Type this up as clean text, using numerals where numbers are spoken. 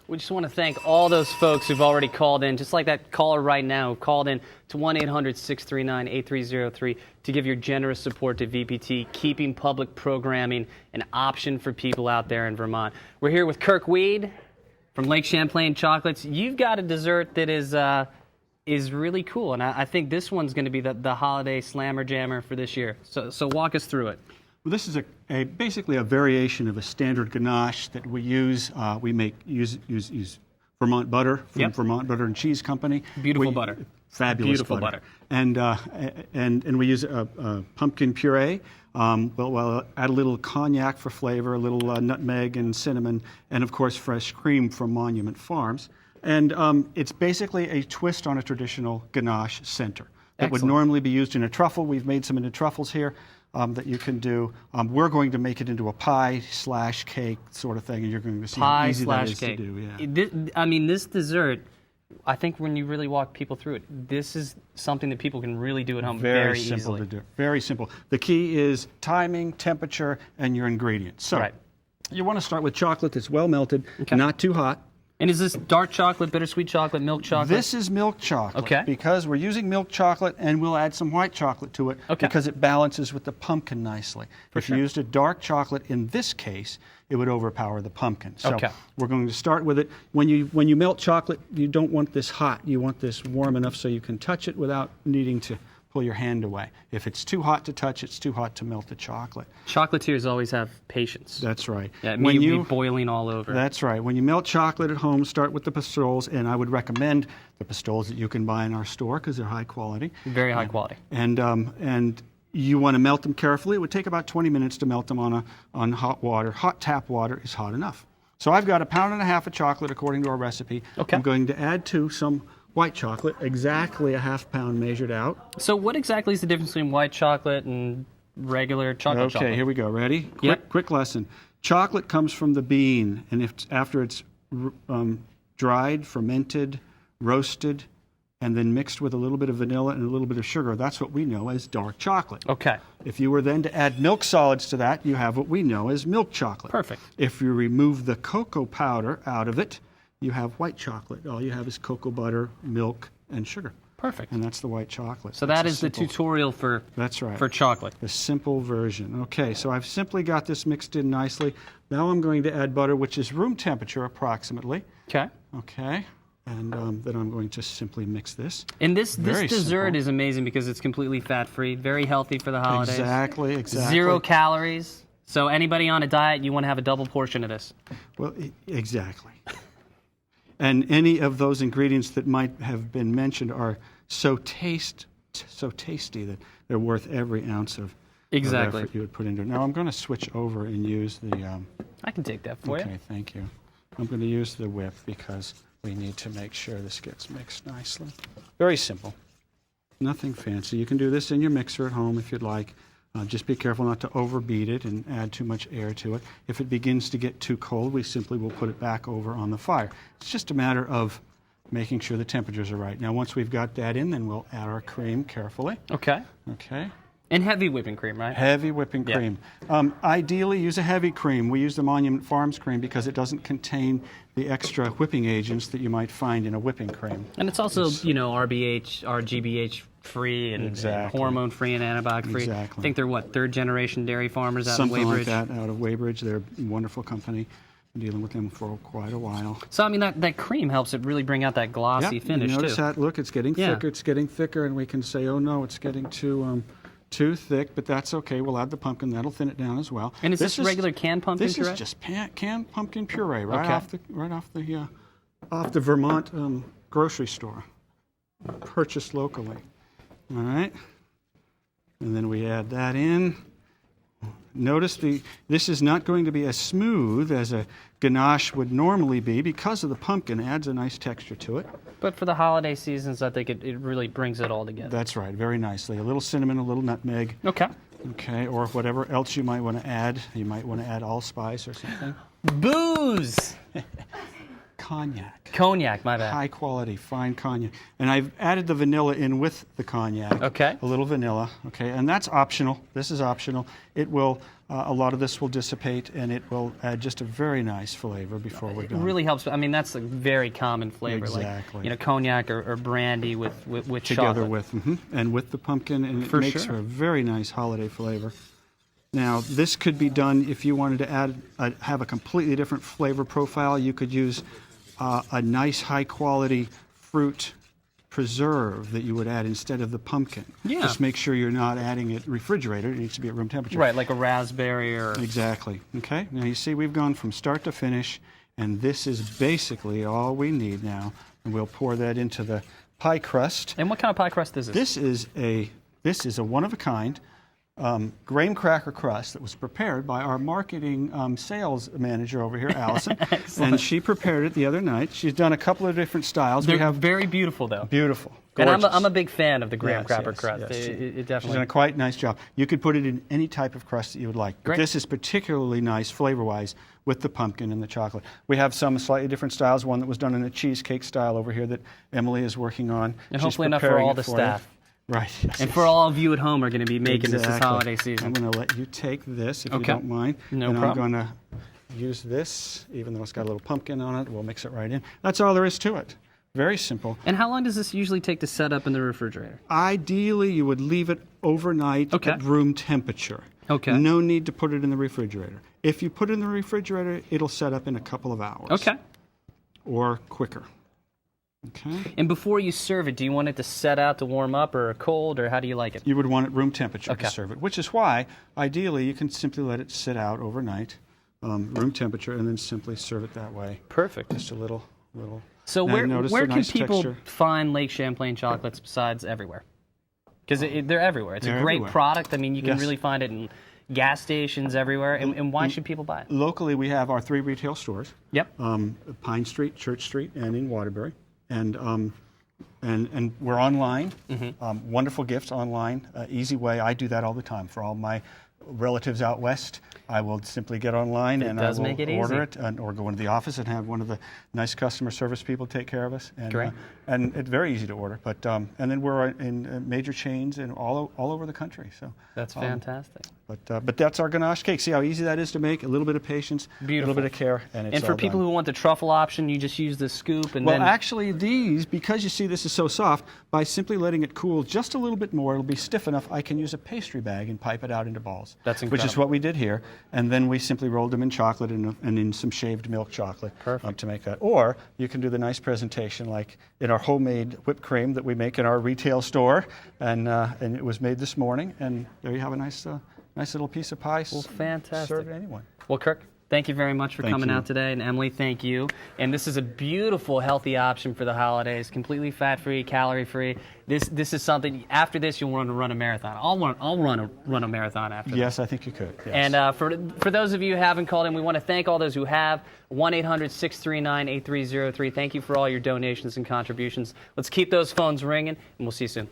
We just want to thank all those folks who've already called in, just like that caller right now who called in to 1-800-639-8303 to give your generous support to VPT, keeping public programming an option for people out there in Vermont. We're here with Kirk Weed from Lake Champlain Chocolates. You've got a dessert that is really cool, and I think this one's going to be the holiday slammer jammer for this year. So walk us through it. Well, this is basically a variation of a standard ganache that we use. We use Vermont butter from Vermont Butter and Cheese Company. Beautiful butter. Fabulous Beautiful butter. And we use a pumpkin puree. We'll add a little cognac for flavor, a little nutmeg and cinnamon, and of course fresh cream from Monument Farms. And it's basically a twist on a traditional ganache center that would normally be used in a truffle. We've made some into truffles here. That you can do. We're going to make it into a pie/cake sort of thing, and you're going to see how easy that is to do. Yeah. This dessert, I think when you really walk people through it, this is something that people can really do at home very simple easily. to do. Very simple. The key is timing, temperature, and your ingredients. So you want to start with chocolate that's well melted, not too hot. And is this dark chocolate, bittersweet chocolate, milk chocolate? This is milk chocolate because we're using milk chocolate and we'll add some white chocolate to it because it balances with the pumpkin nicely. If you used a dark chocolate in this case, it would overpower the pumpkin. So we're going to start with it. When you melt chocolate, you don't want this hot. You want this warm enough so you can touch it without needing to pull your hand away. If it's too hot to touch, it's too hot to melt the chocolate. Chocolatiers always have patience. That's right. Yeah, it may be boiling all over. That's right. When you melt chocolate at home, start with the pistoles, and I would recommend the pistoles that you can buy in our store because they're high quality. Very high quality. And you want to melt them carefully. It would take about 20 minutes to melt them on hot water. Hot tap water is hot enough. So I've got 1.5 pounds of chocolate according to our recipe. I'm going to add to some white chocolate, exactly 1/2 pound measured out. So what exactly is the difference between white chocolate and regular chocolate? Okay, here we go. Ready? Quick lesson. Chocolate comes from the bean, and after it's dried, fermented, roasted, and then mixed with a little bit of vanilla and a little bit of sugar, that's what we know as dark chocolate. Okay. If you were then to add milk solids to that, you have what we know as milk chocolate. Perfect. If you remove the cocoa powder out of it, you have white chocolate. All you have is cocoa butter, milk, and sugar. Perfect. And that's the white chocolate. So that is the tutorial for chocolate. The simple version. Okay, so I've simply got this mixed in nicely. Now I'm going to add butter, which is room temperature approximately. Okay. Okay. And then I'm going to simply mix this. And this dessert is amazing because it's completely fat-free, very healthy for the holidays. Exactly. 0 calories. So anybody on a diet, you want to have a double portion of this. Well, exactly. And any of those ingredients that might have been mentioned are so tasty that they're worth every ounce of effort you would put into it. Now I'm going to switch over and use the... I can take that for you. Okay, thank you. I'm going to use the whip because we need to make sure this gets mixed nicely. Very simple. Nothing fancy. You can do this in your mixer at home if you'd like. Just be careful not to overbeat it and add too much air to it. If it begins to get too cold, we simply will put it back over on the fire. It's just a matter of making sure the temperatures are right. Now, once we've got that in, then we'll add our cream carefully. Okay. Okay. And heavy whipping cream, right? Heavy whipping cream. Ideally, use a heavy cream. We use the Monument Farms cream because it doesn't contain the extra whipping agents that you might find in a whipping cream. And it's also, RBH, RGBH free and hormone free and antibiotic free. Exactly. I think they're third generation dairy farmers out of Weybridge. Something like that out of Weybridge. They're a wonderful company. Been dealing with them for quite a while. So that cream helps it really bring out that glossy finish notice that. Look, it's getting thicker. It's getting thicker, and we can say, oh no, it's getting too thick, but that's okay. We'll add the pumpkin. That'll thin it down as well. And is this regular canned pumpkin puree? This is just canned pumpkin puree off the Vermont grocery store, purchased locally. All right, and then we add that in. Notice this is not going to be as smooth as a ganache would normally be because of the pumpkin. Adds a nice texture to it. But for the holiday seasons, I think it really brings it all together. That's right, very nicely. A little cinnamon, a little nutmeg. Okay. Okay, or whatever else you might want to add. You might want to add allspice or something. Booze! Cognac. Cognac, my bad. High quality, fine cognac. And I've added the vanilla in with the cognac. Okay. A little vanilla, okay, and that's optional. This is optional. It will, a lot of this will dissipate, and it will add just a very nice flavor before we're done. It really helps. I mean, that's a very common flavor. Exactly. Like, cognac or brandy with Together chocolate. with, and with the pumpkin, and it For makes sure. for a very nice holiday flavor. Now, this could be done if you wanted to add, have a completely different flavor profile. You could use a nice high-quality fruit preserve that you would add instead of the pumpkin. Yeah. Just make sure you're not adding it refrigerated. It needs to be at room temperature. Right, like a raspberry or... Exactly. Okay. Now you see we've gone from start to finish, and this is basically all we need now. And we'll pour that into the pie crust. And what kind of pie crust is it? This is a one-of-a-kind graham cracker crust that was prepared by our marketing sales manager over here, Allison. And she prepared it the other night. She's done a couple of different styles. They're very beautiful, though. Beautiful. And Gorgeous. I'm a big fan of the graham cracker yes, crust. yes. It She's definitely... done a quite nice job. You could put it in any type of crust that you would like. But Great. this is particularly nice flavor-wise with the pumpkin and the chocolate. We have some slightly different styles. One that was done in a cheesecake style over here that Emily is working on. And She's hopefully enough for preparing all it the for you. staff. Right. Yes, And yes. for all of you at home are going to be making this Exactly. holiday season. I'm going to let you take this if you Okay. don't mind. No and problem. I'm going to use this, even though it's got a little pumpkin on it. We'll mix it right in. That's all there is to it. Very simple. And how long does this usually take to set up in the refrigerator? Ideally, you would leave it overnight Okay. at room temperature. Okay. No need to put it in the refrigerator. If you put it in the refrigerator, it'll set up in a couple of hours. Okay. Or quicker. Okay. And before you serve it, do you want it to set out to warm up or cold, or how do you like it? You would want it room temperature Okay. to serve it, which is why, ideally, you can simply let it sit out overnight, room temperature, and then simply serve it that way. Perfect. Just a little. So Now, notice where the can nice people texture. find Lake Champlain chocolates besides everywhere? Because they're everywhere. It's They're a great everywhere. product. I mean, you can Yes. really find it in gas stations everywhere. And why should people buy it? Locally, we have our 3 retail stores. Yep. Pine Street, Church Street, and in Waterbury. And we're online. Mm-hmm. Wonderful gifts online. Easy way. I do that all the time for all my relatives out west. I will simply get online and I does will make it order easy. it, or go into the office and have one of the nice customer service people take care of us. And, Great. And it's very easy to order. But and then we're in major chains and all over the country. So That's fantastic. But that's our ganache cake. See how easy that is to make? A little bit of patience, Beautiful. a little bit of care, and it's And for all people done. who want the truffle option, you just use the scoop and Well, then... actually, these, because you see this is so soft, by simply letting it cool just a little bit more, it'll be stiff enough, I can use a pastry bag and pipe it out into balls. That's Which is incredible. what we did here. And then we simply rolled them in chocolate and in some shaved milk chocolate to make that. Or you can do the nice presentation like in our homemade whipped cream that we make in our retail store. And it was made this morning. And there you have a nice little piece of pie. Well, fantastic. Served to anyone. Well, Kirk, thank you very much for Thank coming you. out today. And Emily, thank you. And this is a beautiful, healthy option for the holidays, completely fat-free, calorie-free. This is something, after this, you'll want to run a marathon. I'll run a marathon after this. Yes, I think you could. Yes. And for those of you who haven't called in, we want to thank all those who have. 1-800-639-8303. Thank you for all your donations and contributions. Let's keep those phones ringing, and we'll see you soon.